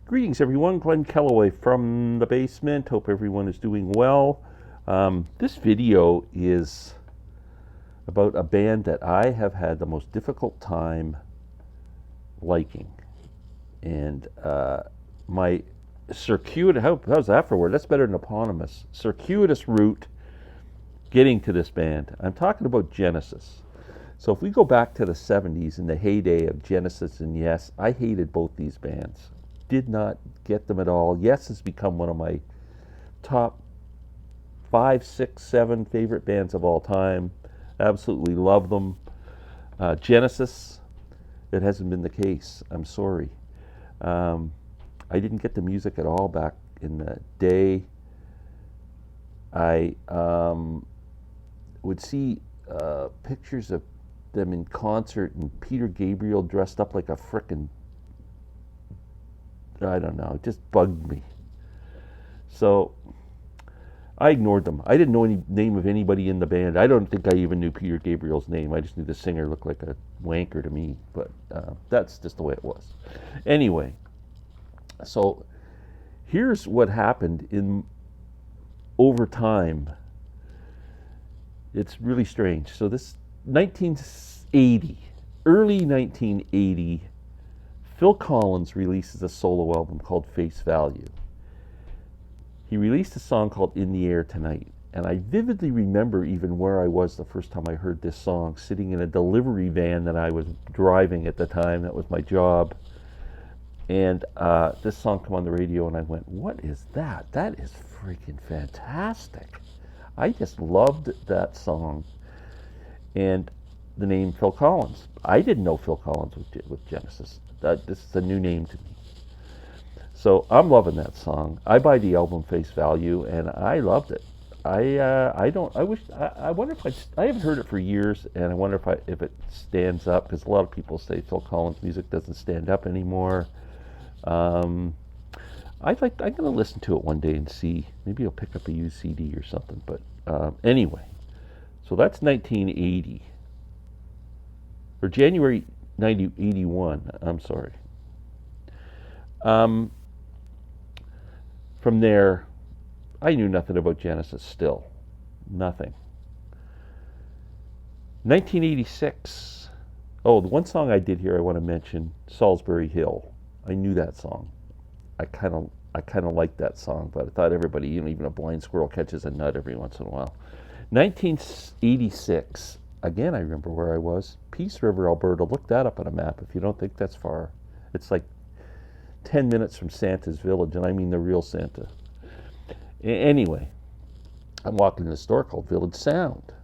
Greetings, everyone. Glenn Kellaway from the basement. Hope everyone is doing well. This video is about a band that I have had the most difficult time liking. And my circuitous, how's that for a word? That's better than eponymous. Circuitous route getting to this band. I'm talking about Genesis. So if we go back to the 70s in the heyday of Genesis and Yes, I hated both these bands. Did not get them at all. Yes has become one of my top 5, 6, 7 favorite bands of all time. Absolutely love them. Genesis, it hasn't been the case. I'm sorry. I didn't get the music at all back in the day. I would see pictures of them in concert and Peter Gabriel dressed up like a frickin', I don't know, it just bugged me. So I ignored them. I didn't know any name of anybody in the band. I don't think I even knew Peter Gabriel's name. I just knew the singer looked like a wanker to me, but that's just the way it was. Anyway, so here's what happened in over time. It's really strange. So this 1980, early 1980, Phil Collins releases a solo album called Face Value. He released a song called In the Air Tonight, and I vividly remember even where I was the first time I heard this song, sitting in a delivery van that I was driving at the time. That was my job. And this song came on the radio, and I went, what is that? That is freaking fantastic. I just loved that song. And the name Phil Collins. I didn't know Phil Collins with Genesis. This is a new name to me. So I'm loving that song. I buy the album Face Value, and I loved it. I wonder if I haven't heard it for years, and I wonder if it stands up, because a lot of people say Phil Collins music doesn't stand up anymore. I'm going to listen to it one day and see. Maybe I'll pick up a used CD or something. But anyway, so that's 1980. Or January 1981, I'm sorry. From there, I knew nothing about Genesis still. Nothing. 1986. Oh, the one song I did here I want to mention, Salisbury Hill. I knew that song. I kind of liked that song, but I thought everybody, even a blind squirrel catches a nut every once in a while. 1986. Again, I remember where I was. Peace River, Alberta. Look that up on a map if you don't think that's far. It's like 10 minutes from Santa's village, and I mean the real Santa. Anyway, I'm walking in a store called Village Sound,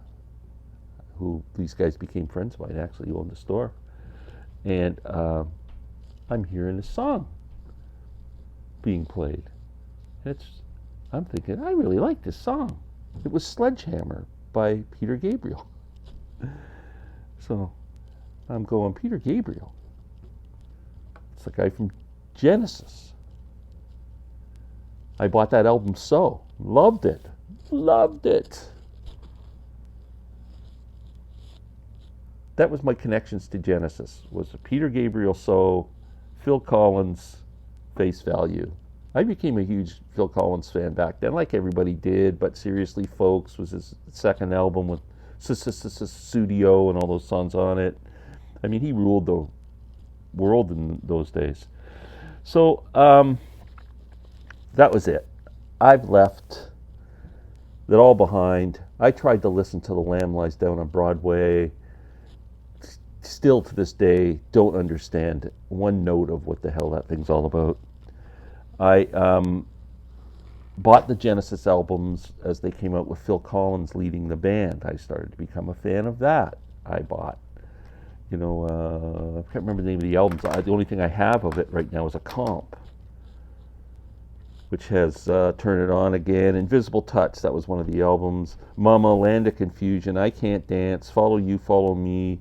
who these guys became friends of mine, actually owned the store. And I'm hearing a song being played. I'm thinking, I really like this song. It was Sledgehammer by Peter Gabriel. So I'm going, Peter Gabriel. It's the guy from Genesis. I bought that album So. Loved it. Loved it. That was my connections to Genesis. Was Peter Gabriel So, Phil Collins, Face Value. I became a huge Phil Collins fan back then, like everybody did, but Seriously Folks was his second album with Studio and all those songs on it. I mean, he ruled the world in those days. So that was it. I've left it all behind. I tried to listen to The Lamb Lies Down on Broadway. Still to this day, don't understand one note of what the hell that thing's all about. I bought the Genesis albums as they came out with Phil Collins leading the band. I started to become a fan of that. I bought, I can't remember the name of the albums. The only thing I have of it right now is a comp, which has Turn It On Again, Invisible Touch, that was one of the albums, Mama, Land of Confusion, I Can't Dance, Follow You, Follow Me,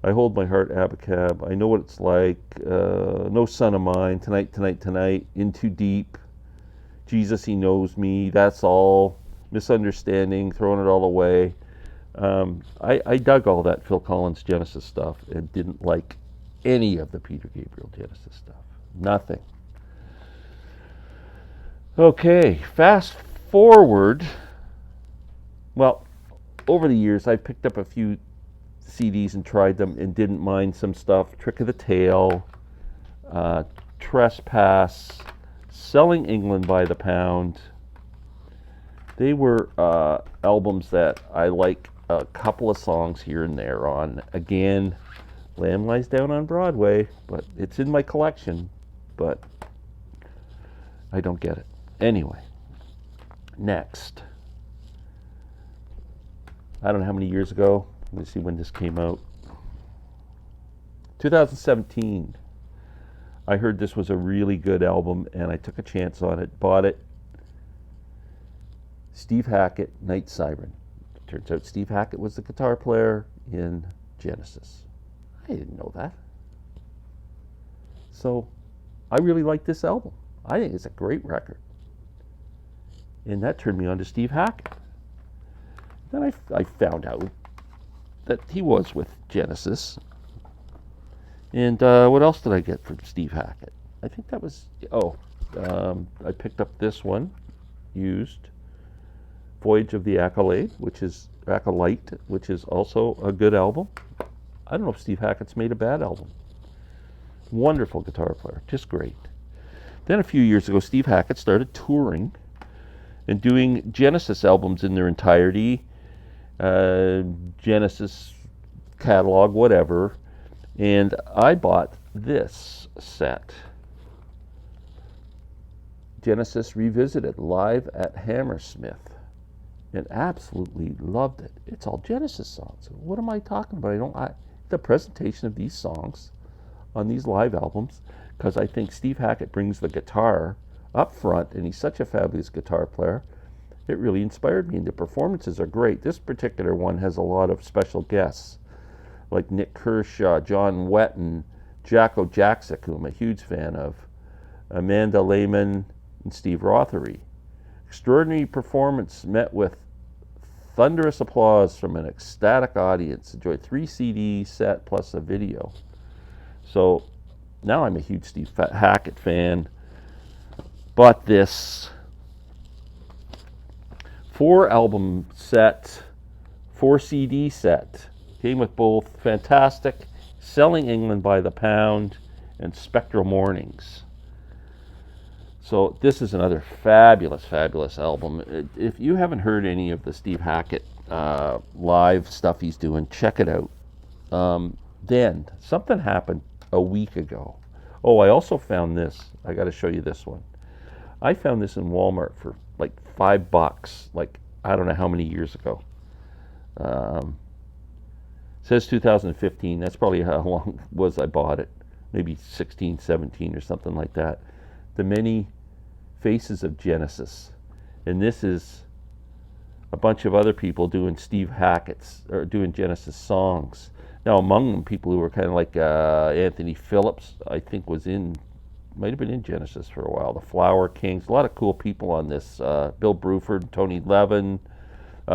I Hold My Heart, Abacab, I Know What It's Like, No Son of Mine, Tonight, Tonight, Tonight, In Too Deep, Jesus, He Knows Me, That's All, Misunderstanding, Throwing It All Away. I dug all that Phil Collins Genesis stuff and didn't like any of the Peter Gabriel Genesis stuff. Nothing. Okay, fast forward. Well, over the years, I've picked up a few CDs and tried them and didn't mind some stuff. Trick of the Tail, Trespass, Selling England by the Pound. They were albums that I like a couple of songs here and there on. Again, Lamb Lies Down on Broadway, but it's in my collection, but I don't get it. Anyway, next. I don't know how many years ago. Let me see when this came out. 2017. I heard this was a really good album, and I took a chance on it, bought it. Steve Hackett, Night Siren. Turns out Steve Hackett was the guitar player in Genesis. I didn't know that. So I really like this album. I think it's a great record. And that turned me on to Steve Hackett. Then I found out that he was with Genesis. And what else did I get from Steve Hackett? I think that was, I picked up this one, used, Voyage of the Acolyte, which is also a good album. I don't know if Steve Hackett's made a bad album. Wonderful guitar player, just great. Then a few years ago, Steve Hackett started touring and doing Genesis albums in their entirety, Genesis catalog, whatever. And I bought this set, Genesis Revisited, live at Hammersmith, and absolutely loved it. It's all Genesis songs. What am I talking about? The presentation of these songs on these live albums, because I think Steve Hackett brings the guitar up front, and he's such a fabulous guitar player. It really inspired me, and the performances are great. This particular one has a lot of special guests, like Nick Kershaw, John Wetton, Jacko Jaksic, who I'm a huge fan of, Amanda Lehman, and Steve Rothery. Extraordinary performance met with thunderous applause from an ecstatic audience. Enjoy 3 CD set plus a video. So now I'm a huge Steve Hackett fan. Bought this 4-album set, 4 CD set. Came with both Fantastic, Selling England by the Pound, and Spectral Mornings. So this is another fabulous, fabulous album. If you haven't heard any of the Steve Hackett live stuff he's doing, check it out. Then something happened a week ago. Oh, I also found this. I got to show you this one. I found this in Walmart for like $5, like I don't know how many years ago. Says 2015. That's probably how long it was I bought it. Maybe 16, 17 or something like that. The Many Faces of Genesis. And this is a bunch of other people doing Steve Hackett's, or doing Genesis songs. Now, among them, people who were kind of like Anthony Phillips, I think might have been in Genesis for a while. The Flower Kings, a lot of cool people on this. Bill Bruford, Tony Levin,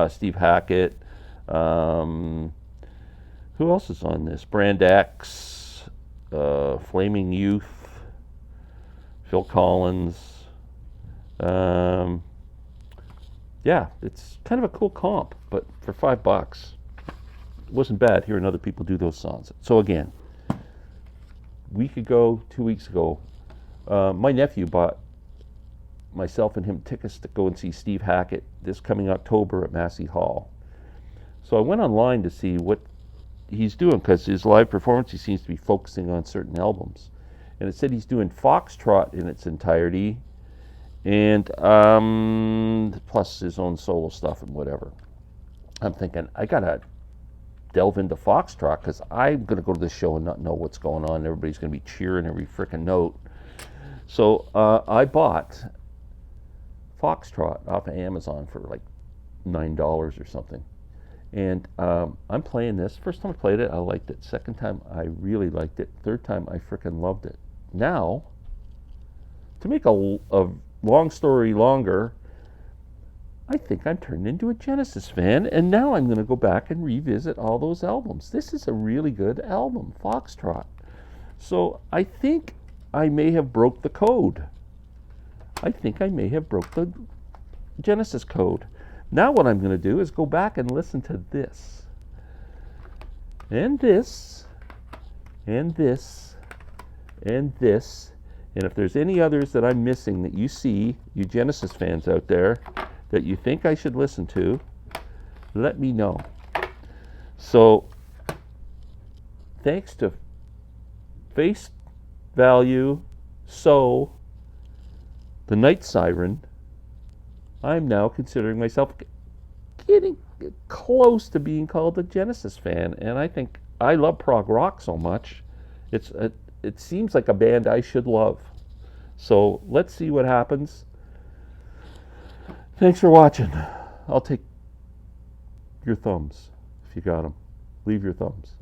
Steve Hackett. Who else is on this? Brand X, Flaming Youth, Phil Collins. Yeah, it's kind of a cool comp, but for $5, it wasn't bad hearing other people do those songs. So again, week ago, 2 weeks ago, my nephew bought myself and him tickets to go and see Steve Hackett this coming October at Massey Hall. So I went online to see what he's doing, because his live performance, he seems to be focusing on certain albums. And it said he's doing Foxtrot in its entirety, and plus his own solo stuff and whatever. I'm thinking, I gotta delve into Foxtrot, because I'm gonna go to this show and not know what's going on. Everybody's gonna be cheering every frickin' note. So I bought Foxtrot off of Amazon for like $9 or something. And I'm playing this. First time I played it, I liked it. Second time, I really liked it. Third time, I frickin' loved it. Now, to make a long story longer, I think I'm turned into a Genesis fan, and now I'm going to go back and revisit all those albums. This is a really good album, Foxtrot. So I think I may have broke the code. I think I may have broke the Genesis code. Now what I'm going to do is go back and listen to this. And this. And this. And this. And if there's any others that I'm missing that you see, you Genesis fans out there, that you think I should listen to, let me know. So, thanks to face value, so the night siren, I'm now considering myself getting close to being called a Genesis fan. And I think I love prog rock so much. It seems like a band I should love. So let's see what happens. Thanks for watching. I'll take your thumbs if you got them. Leave your thumbs.